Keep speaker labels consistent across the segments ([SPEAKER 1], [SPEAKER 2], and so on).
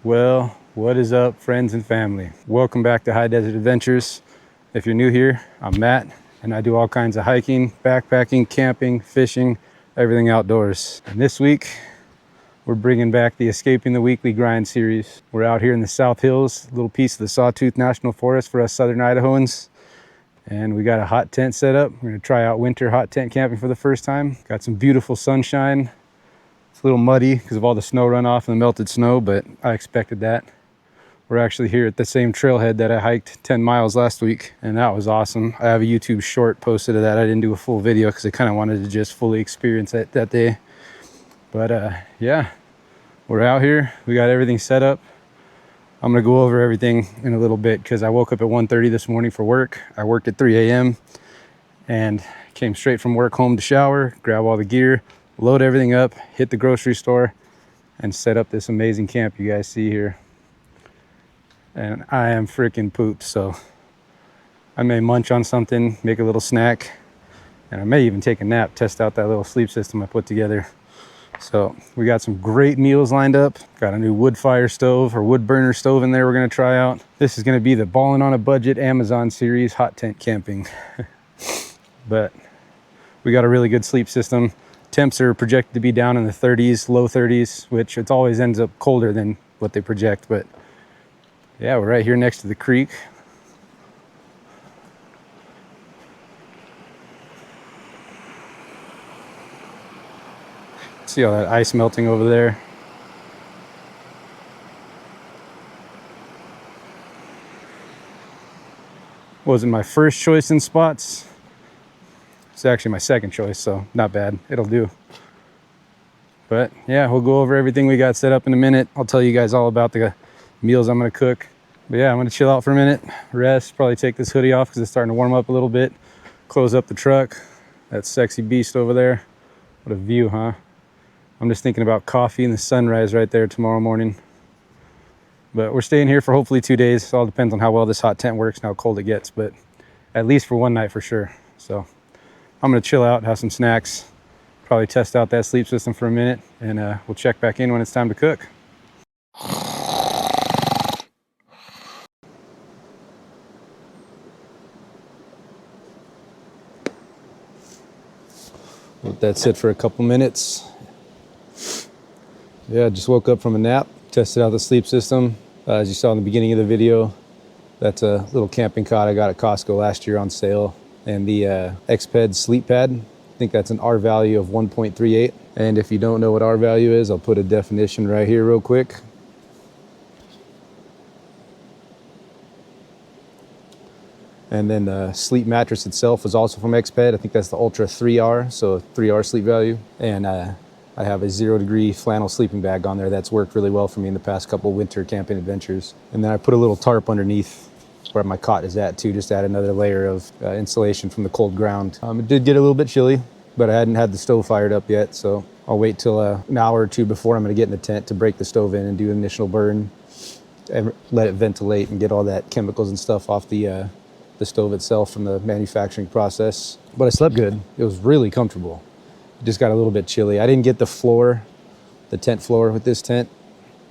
[SPEAKER 1] Well, what is up, friends and family? Welcome back to High Desert Adventures. If you're new here, I'm Matt, and I do all kinds of hiking, backpacking, camping, fishing, everything outdoors. And this week, we're bringing back the Escaping the Weekly Grind series. We're out here in the South Hills, a little piece of the Sawtooth National Forest for us Southern Idahoans. And we got a hot tent set up. We're gonna try out winter hot tent camping for the first time. Got some beautiful sunshine. It's a little muddy because of all the snow runoff and the melted snow, but I expected that. We're actually here at the same trailhead that I hiked 10 miles last week, and that was awesome. I have a YouTube short posted of that. I didn't do a full video because I kind of wanted to just fully experience it that day. But yeah, we're out here. We got everything set up. I'm gonna go over everything in a little bit because I woke up at 1:30 this morning for work. I worked at 3 a.m. and came straight from work home to shower, grab all the gear, load everything up, hit the grocery store, and set up this amazing camp you guys see here. And I am freaking pooped, so I may munch on something, make a little snack, and I may even take a nap, test out that little sleep system I put together. So we got some great meals lined up. Got a new wood fire stove or wood burner stove in there we're gonna try out. This is gonna be the Ballin' on a Budget Amazon series hot tent camping. But we got a really good sleep system. Temps are projected to be down in the 30s, low 30s, which it always ends up colder than what they project. But yeah, we're right here next to the creek. See all that ice melting over there? Wasn't my first choice in spots. It's actually my second choice, so not bad. It'll do. But yeah, we'll go over everything we got set up in a minute. I'll tell you guys all about the meals I'm gonna cook. But yeah, I'm gonna chill out for a minute, rest, probably take this hoodie off because it's starting to warm up a little bit. Close up the truck. That sexy beast over there. What a view, huh? I'm just thinking about coffee and the sunrise right there tomorrow morning. But we're staying here for hopefully 2 days. It all depends on how well this hot tent works and how cold it gets, but at least for one night for sure. So I'm gonna chill out, have some snacks, probably test out that sleep system for a minute, and we'll check back in when it's time to cook. Let that sit for a couple minutes. Yeah, just woke up from a nap, tested out the sleep system. As you saw in the beginning of the video, that's a little camping cot I got at Costco last year on sale. And the Xped sleep pad, I think that's an R value of 1.38. And if you don't know what R value is, I'll put a definition right here real quick. And then the sleep mattress itself was also from Xped. I think that's the Ultra 3R, so 3R sleep value. And I have a 0-degree flannel sleeping bag on there that's worked really well for me in the past couple winter camping adventures. And then I put a little tarp underneath where my cot is at too, just to add another layer of insulation from the cold ground. It did get a little bit chilly, but I hadn't had the stove fired up yet, so I'll wait till an hour or two before I'm gonna get in the tent to break the stove in and do an initial burn and let it ventilate and get all that chemicals and stuff off the stove itself from the manufacturing process. But I slept good. It was really comfortable. It just got a little bit chilly. I didn't get the floor, the tent floor with this tent.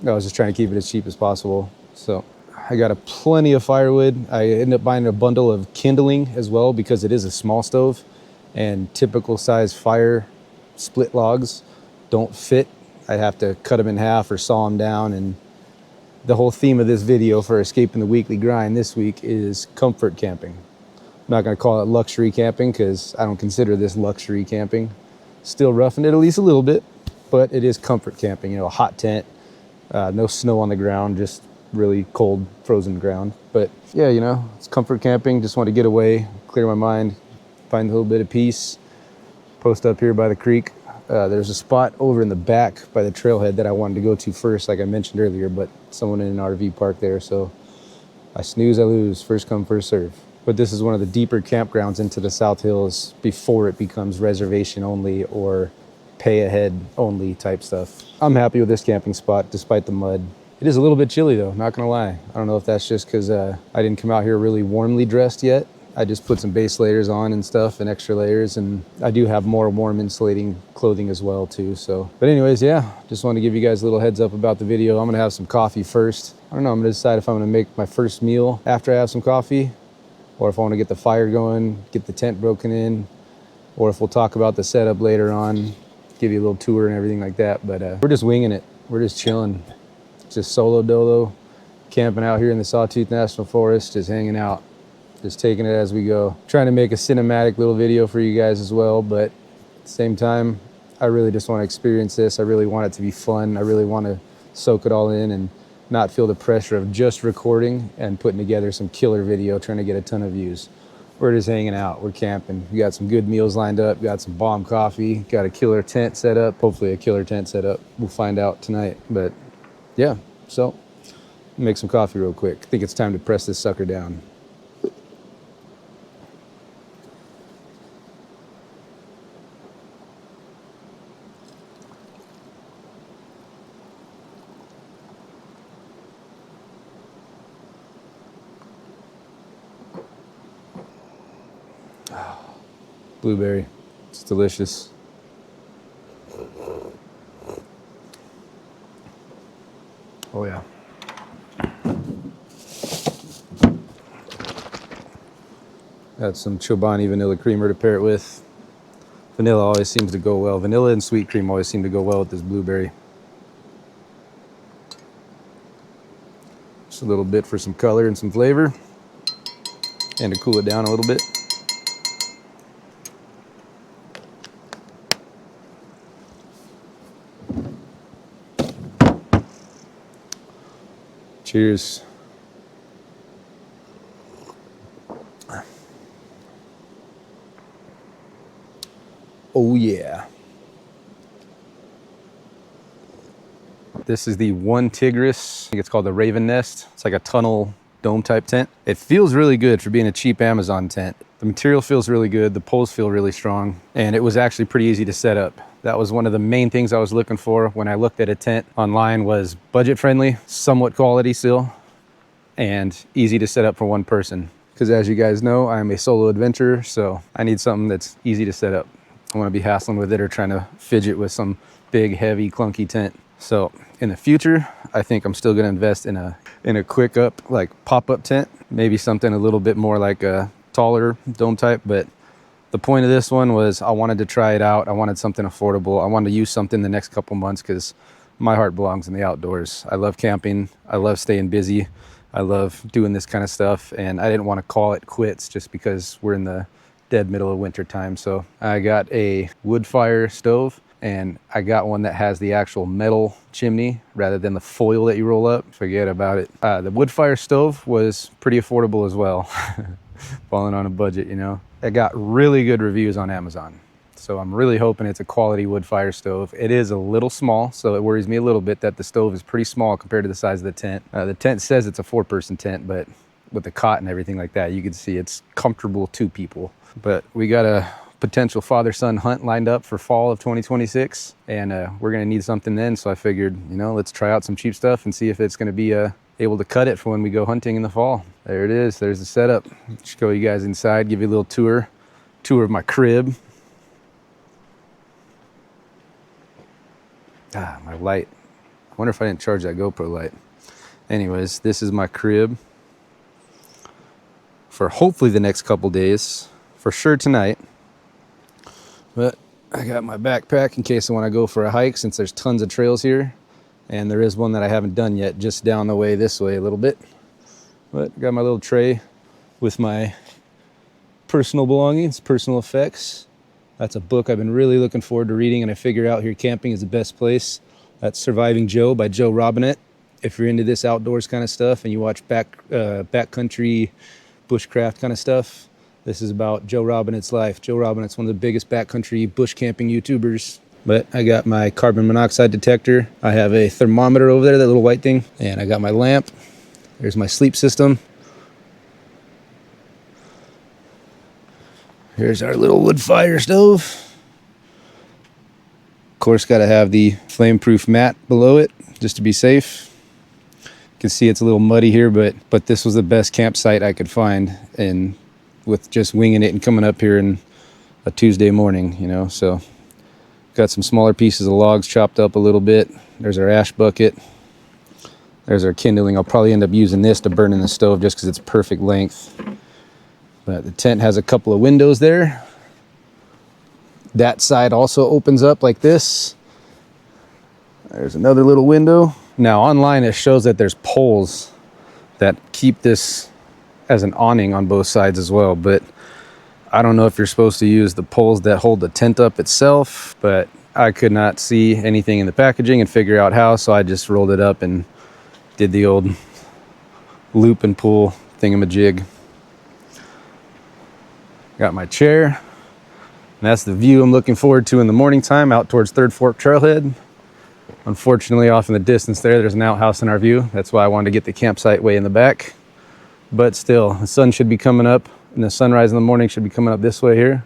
[SPEAKER 1] I was just trying to keep it as cheap as possible. So I got plenty of firewood. I ended up buying a bundle of kindling as well because it is a small stove and typical size fire split logs don't fit. I'd have to cut them in half or saw them down. And the whole theme of this video for Escaping the Weekly Grind this week is comfort camping. I'm not gonna call it luxury camping because I don't consider this luxury camping. Still roughing it at least a little bit, but it is comfort camping, you know, a hot tent, no snow on the ground, just really cold, frozen ground. But yeah, you know, it's comfort camping. Just want to get away, clear my mind, find a little bit of peace, post up here by the creek. There's a spot over in the back by the trailhead that I wanted to go to first, like I mentioned earlier, but someone in an RV parked there, so I snooze, I lose, first come, first serve. But this is one of the deeper campgrounds into the South Hills before it becomes reservation only or pay ahead only type stuff. I'm happy with this camping spot despite the mud. It is a little bit chilly though, not gonna lie. I don't know if that's just because I didn't come out here really warmly dressed yet, I just put some base layers on and stuff and extra layers, and I do have more warm insulating clothing as well too. So, but anyways, yeah, just want to give you guys a little heads up about the video. I'm gonna have some coffee first. I don't know, I'm gonna decide if I'm gonna make my first meal after I have some coffee, or if I want to get the fire going, get the tent broken in, or if we'll talk about the setup later on, give you a little tour and everything like that. But we're just winging it. We're just chilling, just solo dolo, camping out here in the Sawtooth National Forest, just hanging out, just taking it as we go. Trying to make a cinematic little video for you guys as well, but at the same time, I really just want to experience this. I really want it to be fun. I really want to soak it all in and not feel the pressure of just recording and putting together some killer video, trying to get a ton of views. We're just hanging out, we're camping. We got some good meals lined up, got some bomb coffee, got a killer tent set up, hopefully a killer tent set up. We'll find out tonight, but yeah, so make some coffee real quick. I think it's time to press this sucker down. Blueberry, it's delicious. Oh yeah. Got some Chobani vanilla creamer to pair it with. Vanilla always seems to go well. Vanilla and sweet cream always seem to go well with this blueberry. Just a little bit for some color and some flavor, and to cool it down a little bit. Cheers. Oh yeah. This is the One Tigris. I think it's called the Raven Nest. It's like a tunnel dome type tent. It feels really good for being a cheap Amazon tent. The material feels really good. The poles feel really strong, and it was actually pretty easy to set up. That was one of the main things I was looking for when I looked at a tent online, was budget friendly, somewhat quality still, and easy to set up for one person. Because as you guys know, I'm a solo adventurer, so I need something that's easy to set up. I want to be hassling with it or trying to fidget with some big, heavy, clunky tent. So in the future, I think I'm still going to invest in a quick up, like pop-up tent, maybe something a little bit more like a taller dome type. But the point of this one was I wanted to try it out. I wanted something affordable. I wanted to use something the next couple months because my heart belongs in the outdoors. I love camping. I love staying busy. I love doing this kind of stuff. And I didn't want to call it quits just because we're in the dead middle of winter time. So I got a wood fire stove, and I got one that has the actual metal chimney rather than the foil that you roll up. Forget about it. The wood fire stove was pretty affordable as well. Falling on a budget, you know. It got really good reviews on Amazon. So I'm really hoping it's a quality wood fire stove. It is a little small, so it worries me a little bit that the stove is pretty small compared to the size of the tent. The tent says it's a 4-person tent, but with the cot and everything like that, you can see it's comfortable 2 people. But we got a potential father-son hunt lined up for fall of 2026, and we're gonna need something then. So I figured, you know, let's try out some cheap stuff and see if it's gonna be able to cut it for when we go hunting in the fall. There it is. There's the setup. Show you guys inside, give you a little tour of my crib. My light. I wonder if I didn't charge that GoPro light. Anyways, this is my crib for hopefully the next couple days, for sure tonight. But I got my backpack in case I want to go for a hike, since there's tons of trails here. And there is one that I haven't done yet, just down the way this way a little bit. But I got my little tray with my personal belongings, personal effects. That's a book I've been really looking forward to reading, and I figured out here camping is the best place. That's Surviving Joe by Joe Robinette. If you're into this outdoors kind of stuff and you watch backcountry, bushcraft kind of stuff, this is about Joe Robinette's life. Joe Robinette's one of the biggest backcountry bush camping YouTubers. But I got my carbon monoxide detector. I have a thermometer over there, that little white thing. And I got my lamp. There's my sleep system. Here's our little wood fire stove. Of course, got to have the flame-proof mat below it just to be safe. You can see it's a little muddy here, but this was the best campsite I could find in with just winging it and coming up here in a Tuesday morning, you know. So got some smaller pieces of logs chopped up a little bit. There's our ash bucket. There's our kindling. I'll probably end up using this to burn in the stove just because it's perfect length. But the tent has a couple of windows there. That side also opens up like this. There's another little window. Now online it shows that there's poles that keep this as an awning on both sides as well, but I don't know if you're supposed to use the poles that hold the tent up itself, but I could not see anything in the packaging and figure out how, so I just rolled it up and did the old loop and pull thingamajig. Got my chair, and that's the view I'm looking forward to in the morning time out towards Third Fork Trailhead. Unfortunately, off in the distance there's an outhouse in our view. That's why I wanted to get the campsite way in the back. But still, the sun should be coming up, and the sunrise in the morning should be coming up this way here.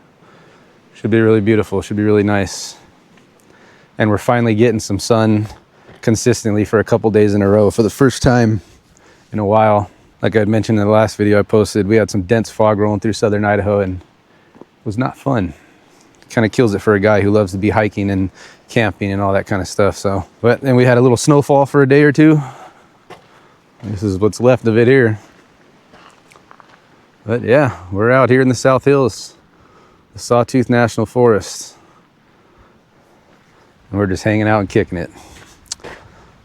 [SPEAKER 1] Should be really beautiful, should be really nice. And we're finally getting some sun consistently for a couple days in a row for the first time in a while. Like I had mentioned in the last video I posted, we had some dense fog rolling through southern Idaho, and it was not fun. Kind of kills it for a guy who loves to be hiking and camping and all that kind of stuff. So, but then we had a little snowfall for a day or two. This is what's left of it here. But yeah, we're out here in the South Hills, the Sawtooth National Forest, and we're just hanging out and kicking it.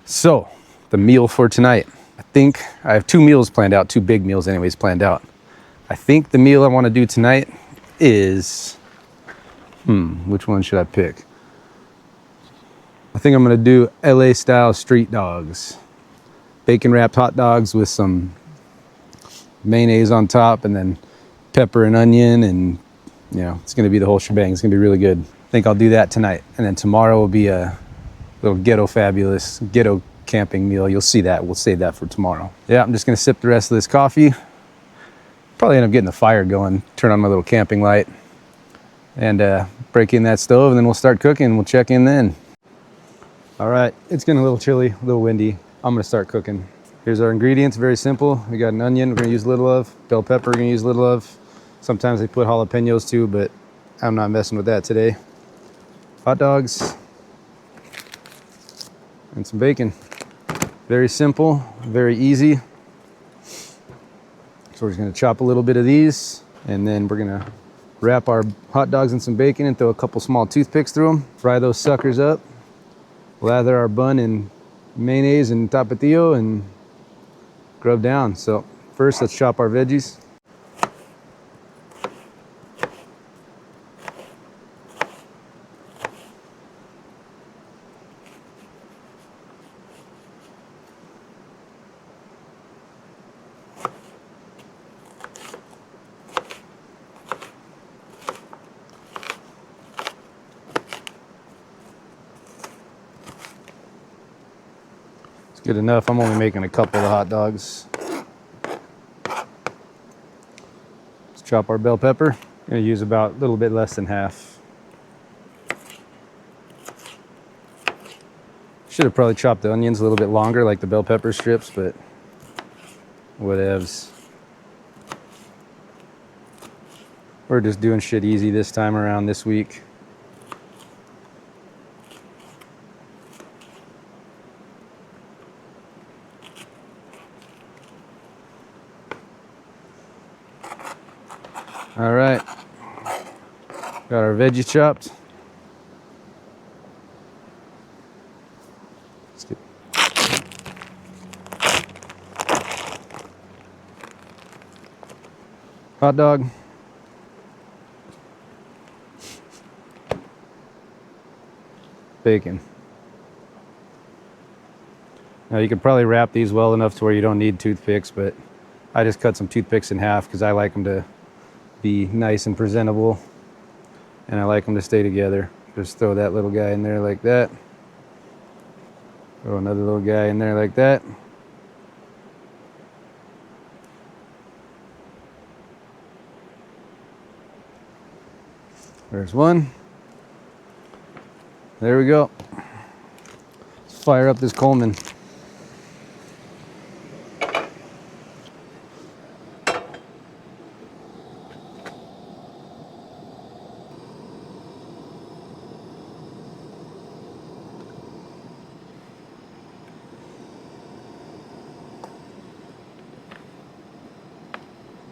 [SPEAKER 1] So the meal for tonight, I think I have 2 meals planned out, 2 big meals anyways planned out. I think the meal I want to do tonight is which one should I pick? I think I'm gonna do LA style street dogs. Bacon wrapped hot dogs with some mayonnaise on top, and then pepper and onion, and you know, it's gonna be the whole shebang. It's gonna be really good. I think I'll do that tonight. And then tomorrow will be a little ghetto camping meal. You'll see that. We'll save that for tomorrow. Yeah, I'm just gonna sip the rest of this coffee. Probably end up getting the fire going, turn on my little camping light, and break in that stove, and then we'll start cooking. We'll check in then. All right, it's getting a little chilly, a little windy. I'm gonna start cooking. Here's our ingredients, very simple. We got an onion, we're gonna use a little of. Bell pepper, we're gonna use a little of. Sometimes they put jalapenos too, but I'm not messing with that today. Hot dogs, and some bacon. Very simple, very easy. So we're just gonna chop a little bit of these, and then we're gonna wrap our hot dogs in some bacon and throw a couple small toothpicks through them. Fry those suckers up. Lather our bun in mayonnaise and tapatio and grub down. So first, let's chop our veggies. Good enough. I'm only making a couple of hot dogs. Let's chop our bell pepper. I'm going to use about a little bit less than half. Should have probably chopped the onions a little bit longer like the bell pepper strips, but whatevs. We're just doing shit easy this time around this week. All right, got our veggies chopped. Let's get hot dog. Bacon. Now you could probably wrap these well enough to where you don't need toothpicks, but I just cut some toothpicks in half because I like them to be nice and presentable, and I like them to stay together. Just throw that little guy in there like that. Throw another little guy in there like that. There's one. There we go. Let's fire up this Coleman.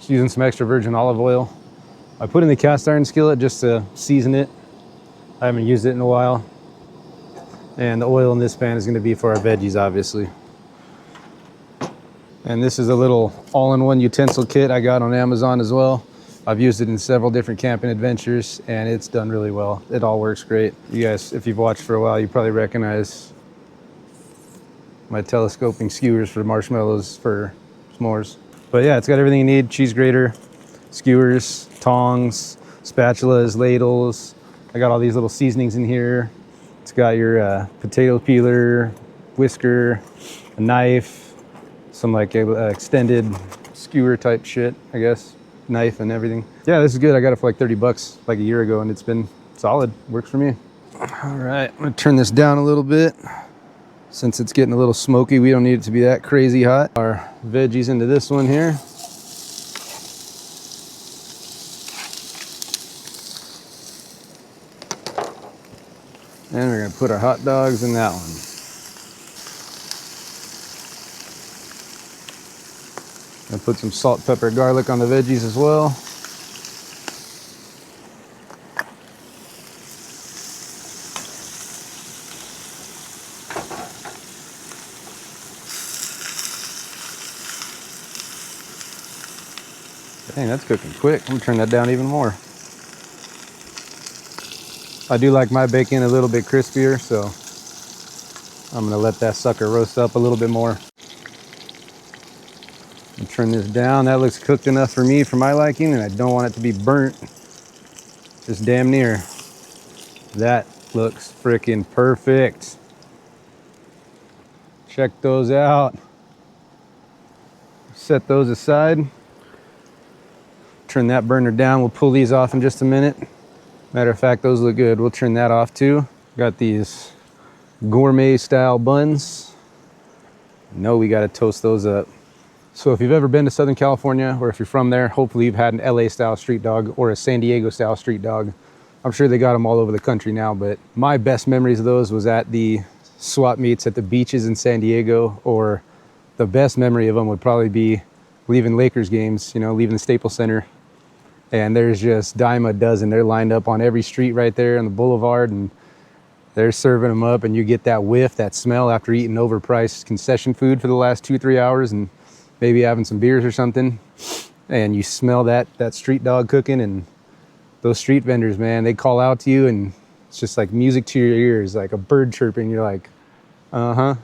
[SPEAKER 1] Just using some extra virgin olive oil. I put in the cast iron skillet just to season it. I haven't used it in a while. And the oil in this pan is going to be for our veggies, obviously. And this is a little all-in-one utensil kit I got on Amazon as well. I've used it in several different camping adventures, and it's done really well. It all works great. You guys, if you've watched for a while, you probably recognize my telescoping skewers for marshmallows for s'mores. But yeah, it's got everything you need: cheese grater, skewers, tongs, spatulas, ladles. I got all these little seasonings in here. It's got your potato peeler, whisker, a knife, some like extended skewer type shit, I guess. Knife and everything. Yeah, this is good. I got it for like 30 bucks like a year ago, and it's been solid. Works for me. All right, I'm gonna turn this down a little bit. Since it's getting a little smoky, we don't need it to be that crazy hot. Our veggies into this one here. And we're gonna put our hot dogs in that one. Gonna put some salt, pepper, garlic on the veggies as well. Dang, that's cooking quick. I'm gonna turn that down even more. I do like my bacon a little bit crispier, so I'm gonna let that sucker roast up a little bit more. I'll turn this down. That looks cooked enough for me, for my liking, and I don't want it to be burnt. Just damn near. That looks freaking perfect. Check those out. Set those aside. Turn that burner down. We'll pull these off in just a minute. Matter of fact, those look good. We'll turn that off too. Got these gourmet style buns. No, we gotta toast those up. So if you've ever been to Southern California, or if you're from there, hopefully you've had an LA style street dog or a San Diego style street dog. I'm sure they got them all over the country now, but my best memories of those was at the swap meets at the beaches in San Diego, or the best memory of them would probably be leaving Lakers games, you know, leaving the Staples Center. And there's just dime a dozen. They're lined up on every street right there on the boulevard, and they're serving them up, and you get that whiff, that smell after eating overpriced concession food for the last 2-3 hours and maybe having some beers or something. And you smell that street dog cooking, and those street vendors, man, they call out to you, and it's just like music to your ears, like a bird chirping. You're like, uh-huh.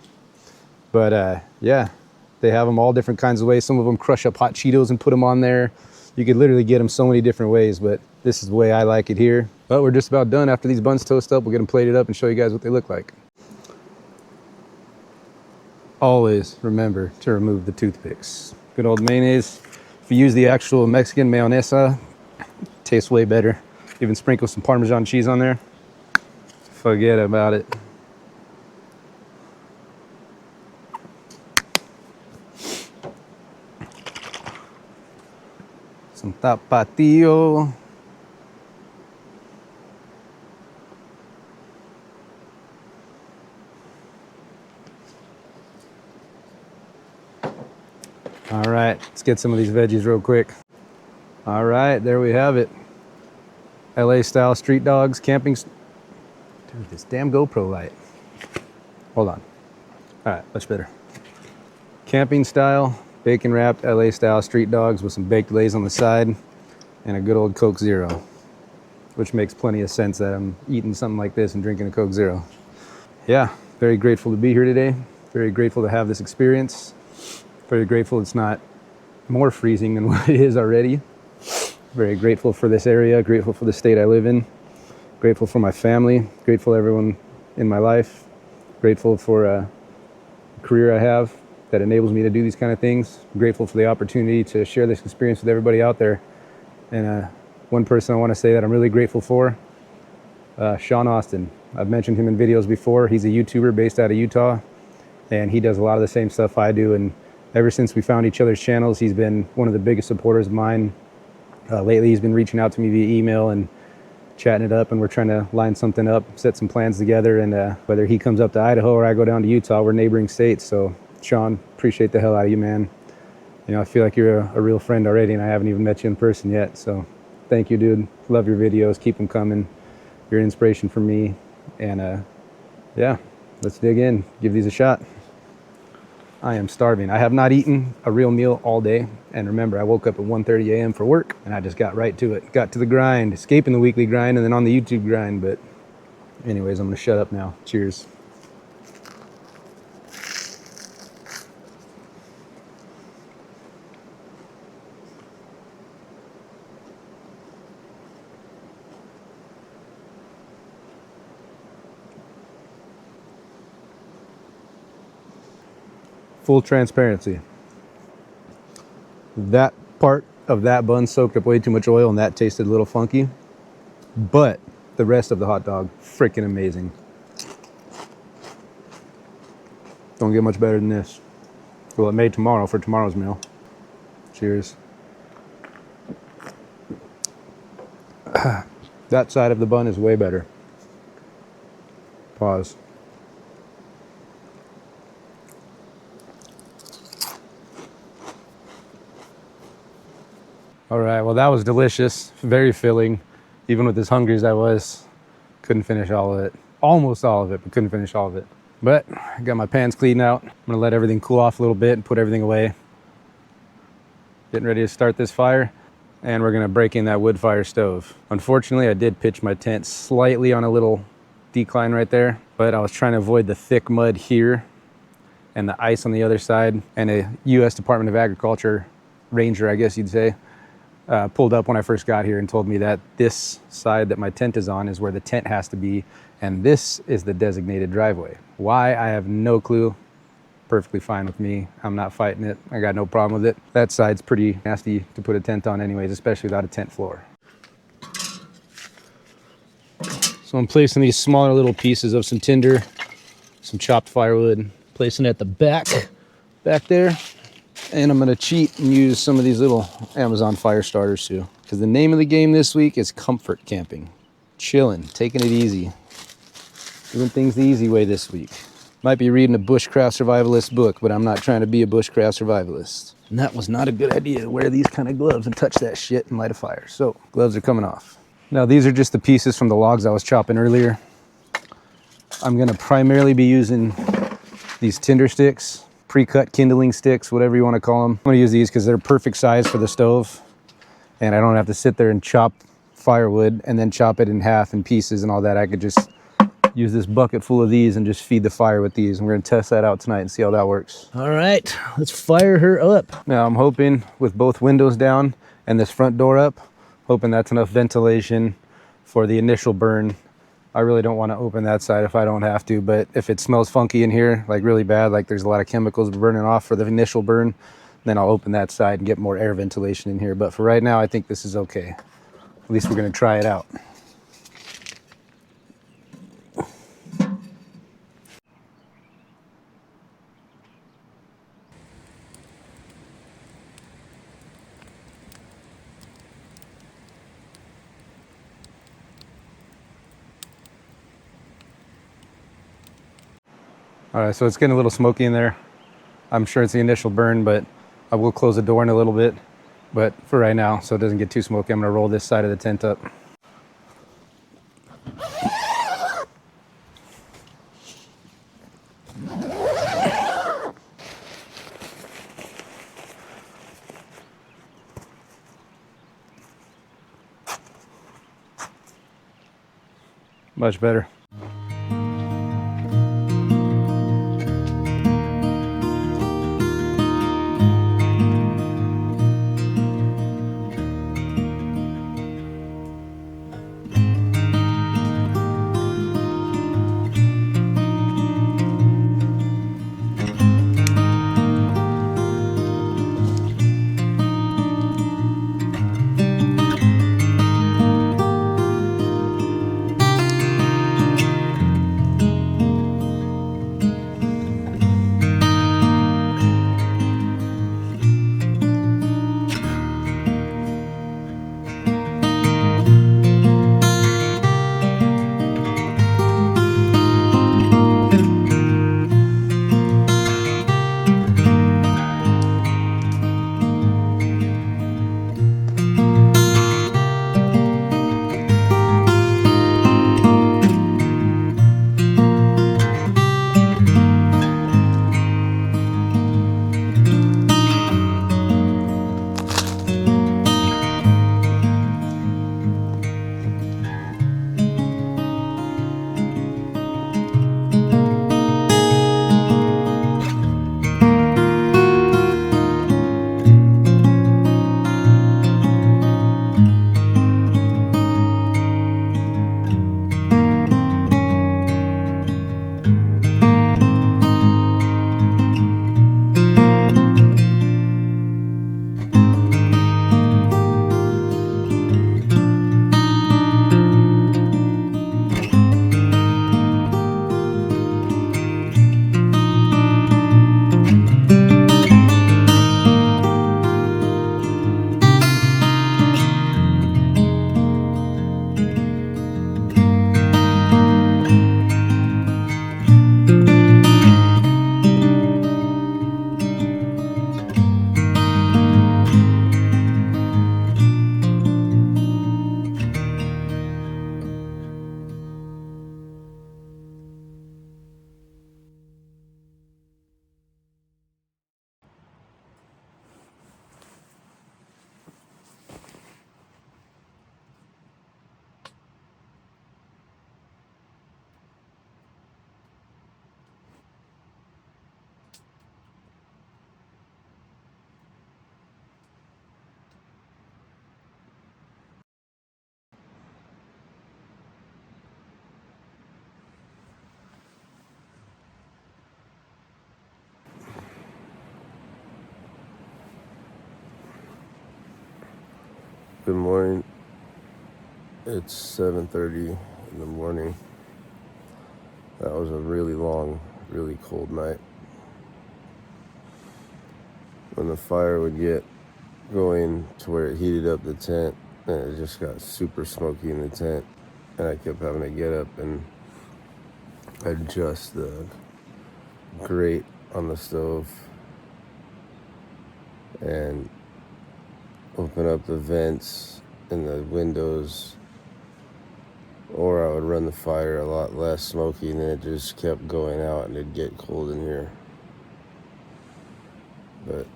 [SPEAKER 1] But yeah, they have them all different kinds of ways. Some of them crush up hot Cheetos and put them on there. You could literally get them so many different ways, but this is the way I like it here. But we're just about done. After these buns toast up, we'll get them plated up and show you guys what they look like. Always remember to remove the toothpicks. Good old mayonnaise. If you use the actual Mexican mayonesa, it tastes way better. Even sprinkle some Parmesan cheese on there. Forget about it. Some tapatio. All right, let's get some of these veggies real quick. All right, there we have it. LA style street dogs, camping. Dude, this damn GoPro light. Hold on. All right, much better. Camping style, bacon wrapped LA style street dogs with some baked lays on the side and a good old Coke Zero, which makes plenty of sense that I'm eating something like this and drinking a Coke Zero. Yeah, very grateful to be here today. Very grateful to have this experience. Very grateful it's not more freezing than what it is already. Very grateful for this area, grateful for the state I live in, grateful for my family, grateful to everyone in my life, grateful for a career I have that enables me to do these kind of things. I'm grateful for the opportunity to share this experience with everybody out there. And one person I want to say that I'm really grateful for, Sean Austin. I've mentioned him in videos before. He's a YouTuber based out of Utah, and he does a lot of the same stuff I do. And ever since we found each other's channels, he's been one of the biggest supporters of mine. Lately, he's been reaching out to me via email and chatting it up, and we're trying to line something up, set some plans together. And whether he comes up to Idaho or I go down to Utah, we're neighboring states. So Sean, appreciate the hell out of you, man. You know, I feel like you're a real friend already, and I haven't even met you in person yet. So thank you, dude. Love your videos. Keep them coming. You're an inspiration for me. And yeah, let's dig in. Give these a shot. I am starving. I have not eaten a real meal all day. And remember, I woke up at 1:30 a.m. for work, and I just got right to it. Got to the grind, escaping the weekly grind, and then on the YouTube grind. But anyways, I'm going to shut up now. Cheers. Full transparency. That part of that bun soaked up way too much oil, and that tasted a little funky. But the rest of the hot dog, freaking amazing. Don't get much better than this. Well, it made tomorrow for tomorrow's meal. Cheers. That side of the bun is way better. Pause. All right, well, that was delicious, very filling. Even with as hungry as I was, couldn't finish all of it. Almost all of it, but couldn't finish all of it. But I got my pans cleaned out. I'm gonna let everything cool off a little bit and put everything away. Getting ready to start this fire, and we're gonna break in that wood fire stove. Unfortunately, I did pitch my tent slightly on a little decline right there, but I was trying to avoid the thick mud here and the ice on the other side. And a U.S. Department of Agriculture ranger, I guess you'd say, pulled up when I first got here and told me that this side that my tent is on is where the tent has to be, and this is the designated driveway. Why? I have no clue. Perfectly fine with me. I'm not fighting it. I got no problem with it. That side's pretty nasty to put a tent on anyways, especially without a tent floor. So I'm placing these smaller little pieces of some tinder, some chopped firewood, placing it at the back there. And I'm gonna cheat and use some of these little Amazon fire starters too. Because the name of the game this week is comfort camping. Chilling, taking it easy. Doing things the easy way this week. Might be reading a bushcraft survivalist book, but I'm not trying to be a bushcraft survivalist. And that was not a good idea to wear these kind of gloves and touch that shit and light a fire. So, gloves are coming off. Now these are just the pieces from the logs I was chopping earlier. I'm gonna primarily be using these tinder sticks, pre-cut kindling sticks, whatever you want to call them. I'm going to use these because they're perfect size for the stove, and I don't have to sit there and chop firewood and then chop it in half and pieces and all that. I could just use this bucket full of these and just feed the fire with these. And we're going to test that out tonight and see how that works. All right, let's fire her up. Now I'm hoping with both windows down and this front door up, hoping that's enough ventilation for the initial burn. I really don't want to open that side if I don't have to, but if it smells funky in here, like really bad, like there's a lot of chemicals burning off for the initial burn, then I'll open that side and get more air ventilation in here. But for right now, I think this is okay. At least we're going to try it out. All right, so it's getting a little smoky in there. I'm sure it's the initial burn, but I will close the door in a little bit. But for right now, so it doesn't get too smoky, I'm gonna roll this side of the tent up. Much better.
[SPEAKER 2] Good morning. It's 7:30 in the morning. That was a really long, really cold night. When the fire would get going to where it heated up the tent, and it just got super smoky in the tent, and I kept having to get up and adjust the grate on the stove and open up the vents in the windows, or I would run the fire a lot less smoky, and then it just kept going out and it'd get cold in here. But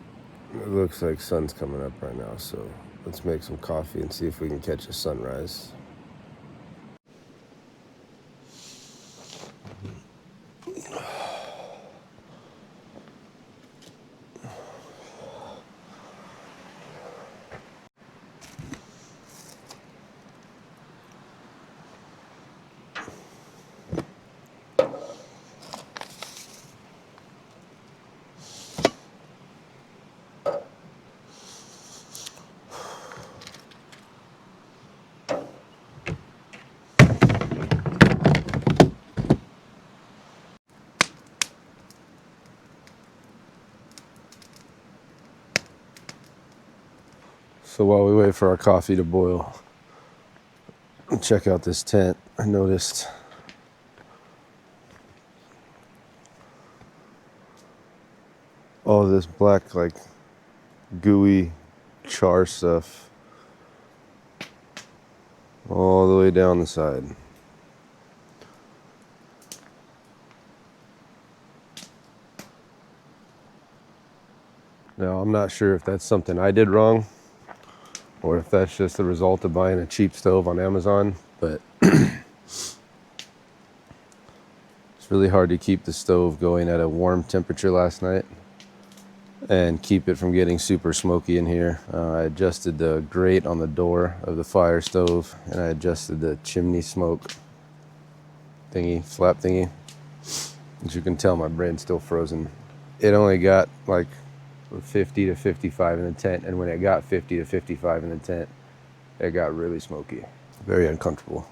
[SPEAKER 2] it looks like sun's coming up right now, so let's make some coffee and see if we can catch a sunrise. So while we wait for our coffee to boil, check out this tent. I noticed all this black, like gooey char stuff all the way down the side. Now, I'm not sure if that's something I did wrong or if that's just the result of buying a cheap stove on Amazon, but it's really hard to keep the stove going at a warm temperature last night and keep it from getting super smoky in here. I adjusted the grate on the door of the fire stove, and I adjusted the chimney smoke thingy, flap thingy. As you can tell, my brain's still frozen. It only got like 50 to 55 in the tent, and when it got 50 to 55 in the tent, it got really smoky. Very uncomfortable.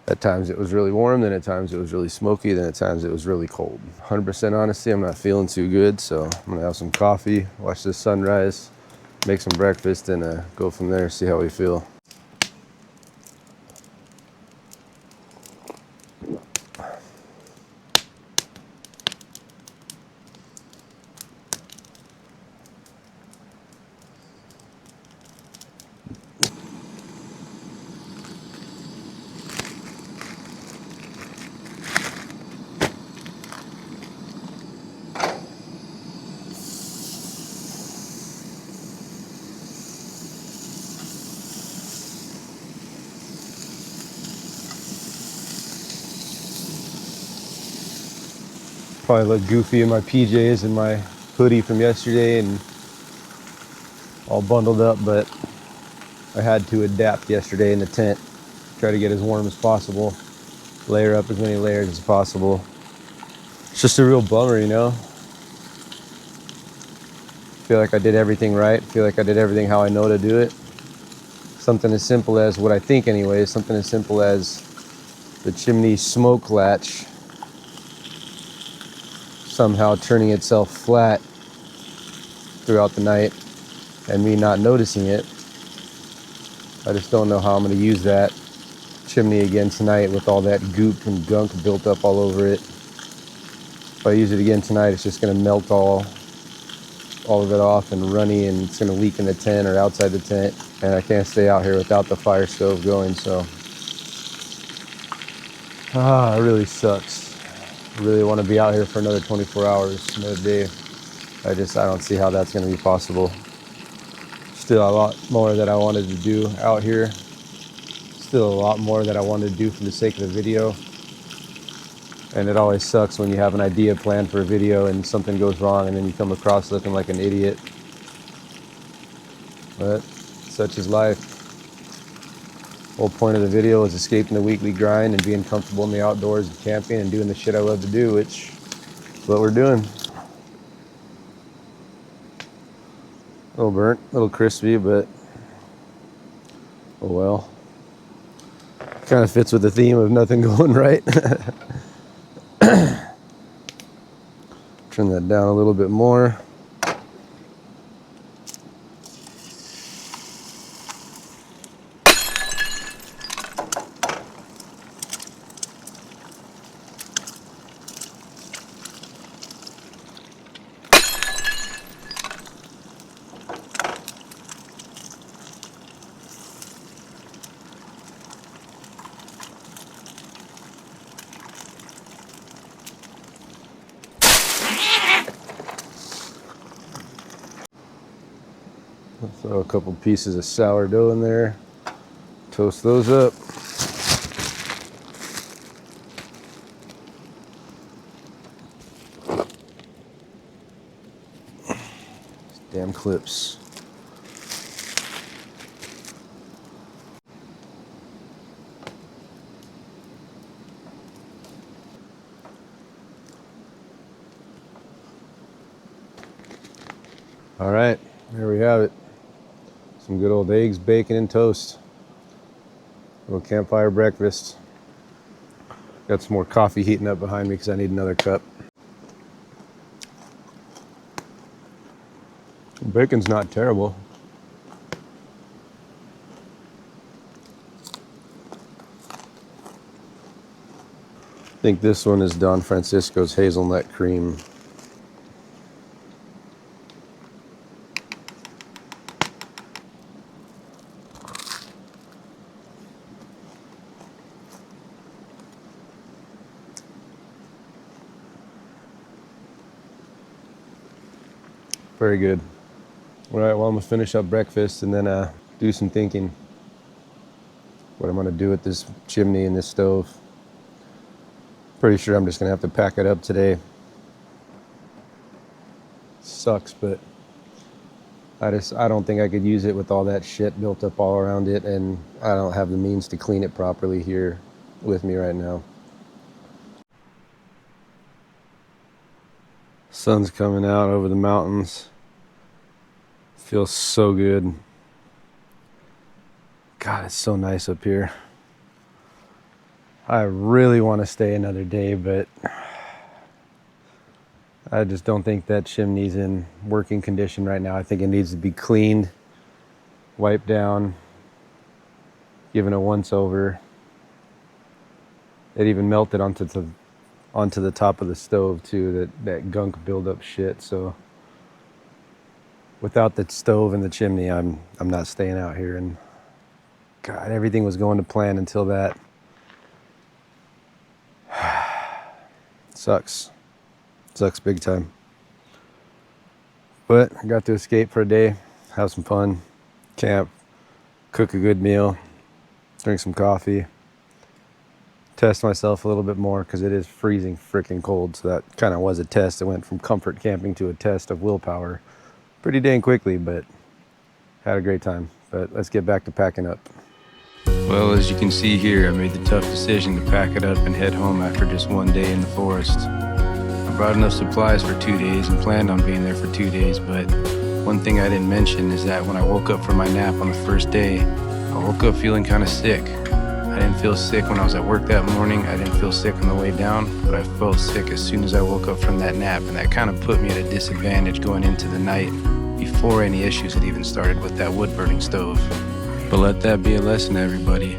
[SPEAKER 2] At times it was really warm, then at times it was really smoky, then at times it was really cold. 100% honesty, I'm not feeling too good, so I'm gonna have some coffee, watch the sunrise, make some breakfast, and go from there, see how we feel. Probably look goofy in my PJs and my hoodie from yesterday and all bundled up, but I had to adapt yesterday in the tent. Try to get as warm as possible, layer up as many layers as possible. It's just a real bummer, you know? Feel like I did everything right. Feel like I did everything how I know to do it. Something as simple as, what I think anyway, something as simple as the chimney smoke latch somehow turning itself flat throughout the night and me not noticing it. I just don't know how I'm going to use that chimney again tonight with all that goop and gunk built up all over it. If I use it again tonight, it's just going to melt all of it off and runny, and it's going to leak in the tent or outside the tent, and I can't stay out here without the fire stove going, so it really sucks. I really want to be out here for another 24 hours, another day. I don't see how that's going to be possible. Still a lot more that I wanted to do out here. Still a lot more that I wanted to do for the sake of the video. And it always sucks when you have an idea planned for a video and something goes wrong and then you come across looking like an idiot. But such is life. The whole point of the video is escaping the weekly grind and being comfortable in the outdoors and camping and doing the shit I love to do, which is what we're doing. A little burnt, a little crispy, but Oh well. Kind of fits with the theme of nothing going right. Turn that down a little bit more. Throw a couple pieces of sourdough in there. Toast those up. Damn clips. All right, there we have it. Some good old eggs, bacon, and toast. Little campfire breakfast. Got some more coffee heating up behind me because I need another cup. Bacon's not terrible. I think this one is Don Francisco's hazelnut cream. Very good. All right, well, I'm gonna finish up breakfast and then do some thinking. What I'm gonna do with this chimney and this stove. Pretty sure I'm just gonna have to pack it up today. Sucks, but I don't think I could use it with all that shit built up all around it, and I don't have the means to clean it properly here with me right now. Sun's coming out over the mountains. Feels so good. God, it's so nice up here. I really want to stay another day, but I just don't think that chimney's in working condition right now. I think it needs to be cleaned, wiped down, given a once over. It even melted onto the top of the stove too, that gunk buildup shit. So without the stove and the chimney, I'm not staying out here. And God, everything was going to plan until that. Sucks big time. But I got to escape for a day, have some fun, camp, cook a good meal, drink some coffee, test myself a little bit more because it is freezing freaking cold. So that kind of was a test. It went from comfort camping to a test of willpower pretty dang quickly, but had a great time. But let's get back to packing up. Well, as you can see here, I made the tough decision to pack it up and head home after just one day in the forest. I brought enough supplies for 2 days and planned on being there for 2 days, but one thing I didn't mention is that when I woke up from my nap on the first day, I woke up feeling kind of sick. I didn't feel sick when I was at work that morning. I didn't feel sick on the way down, but I felt sick as soon as I woke up from that nap, and that kind of put me at a disadvantage going into the night before any issues had even started with that wood-burning stove. But let that be a lesson to everybody.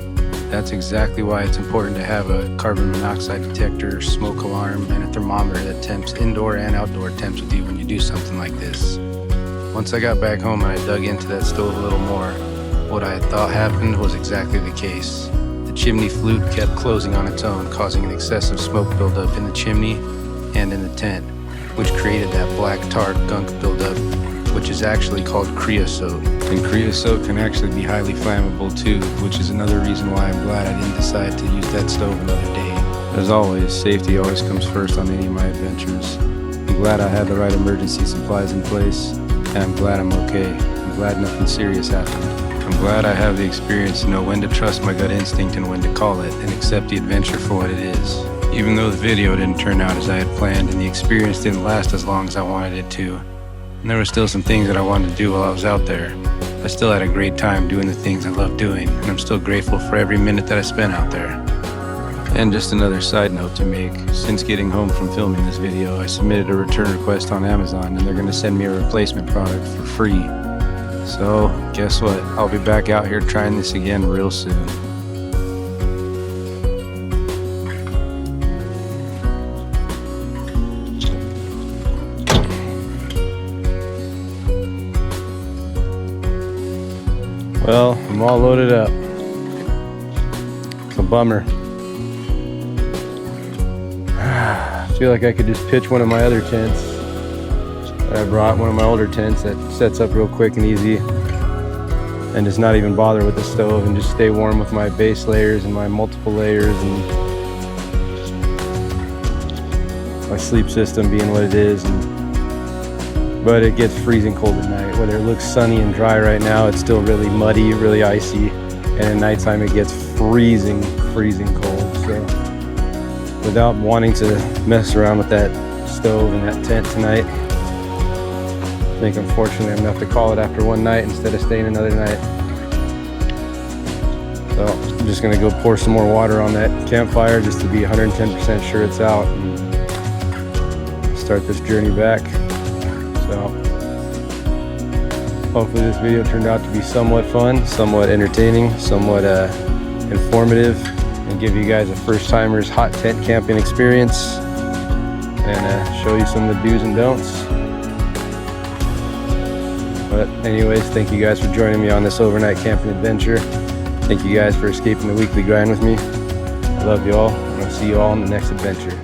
[SPEAKER 2] That's exactly why it's important to have a carbon monoxide detector, smoke alarm, and a thermometer that temps indoor and outdoor temps with you when you do something like this. Once I got back home and I dug into that stove a little more, what I had thought happened was exactly the case. The chimney flute kept closing on its own, causing an excessive smoke buildup in the chimney and in the tent, which created that black tar gunk buildup, which is actually called creosote. And creosote can actually be highly flammable too, which is another reason why I'm glad I didn't decide to use that stove another day. As always, safety always comes first on any of my adventures. I'm glad I had the right emergency supplies in place, and I'm glad I'm okay. I'm glad nothing serious happened. I'm glad I have the experience to know when to trust my gut instinct and when to call it, and accept the adventure for what it is. Even though the video didn't turn out as I had planned and the experience didn't last as long as I wanted it to, and there were still some things that I wanted to do while I was out there.
[SPEAKER 1] I still had a great time doing the things I love doing, and I'm still grateful for every minute that I spent out there. And just another side note to make, since getting home from filming this video, I submitted a return request on Amazon, and they're going to send me a replacement product for free. So, guess what? I'll be back out here trying this again real soon. Well, I'm all loaded up. It's a bummer. I feel like I could just pitch one of my other tents. I brought one of my older tents that sets up real quick and easy, and just not even bother with the stove and just stay warm with my base layers and my multiple layers and my sleep system being what it is. But it gets freezing cold at night. Whether it looks sunny and dry right now, it's still really muddy, really icy, and at nighttime it gets freezing cold. So without wanting to mess around with that stove and that tent tonight, I think unfortunately I'm gonna have to call it after one night instead of staying another night. So I'm just gonna go pour some more water on that campfire just to be 110% sure it's out and start this journey back. So hopefully this video turned out to be somewhat fun, somewhat entertaining, somewhat informative, and give you guys a first-timer's hot tent camping experience and show you some of the do's and don'ts. But anyways, thank you guys for joining me on this overnight camping adventure. Thank you guys for escaping the weekly grind with me. I love you all, and I'll see you all in the next adventure.